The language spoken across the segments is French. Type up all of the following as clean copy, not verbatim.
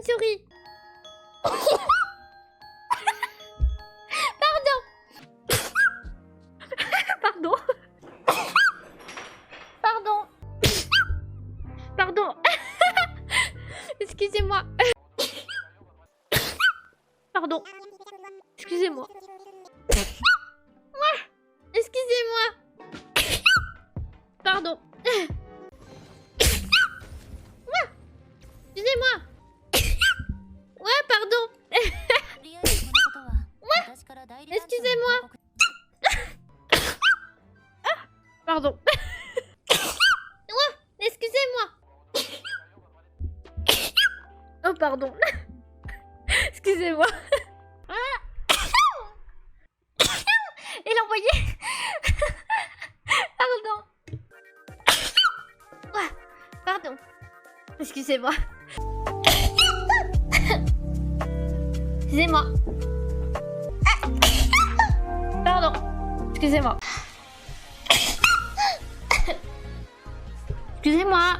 souris. Pardon. Pardon. Pardon. Excusez-moi. Pardon. Excusez-moi. Excusez-moi. Pardon. Excusez-moi. Ouais, pardon. Excusez-moi. Pardon. Ouais, excusez-moi. Oh, pardon. Excusez-moi. Il a envoyé. Pardon. Ouais, pardon. Excusez-moi. Excusez-moi. Pardon. Excusez-moi. Excusez-moi.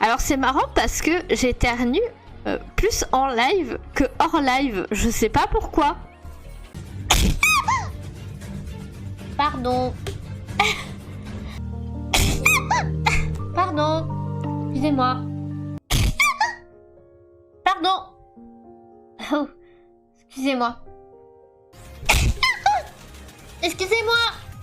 Alors c'est marrant parce que j'éternue plus en live que hors live. Je sais pas pourquoi. Pardon. Pardon. Excusez-moi. Pardon. Oh. Excusez-moi. Excusez-moi.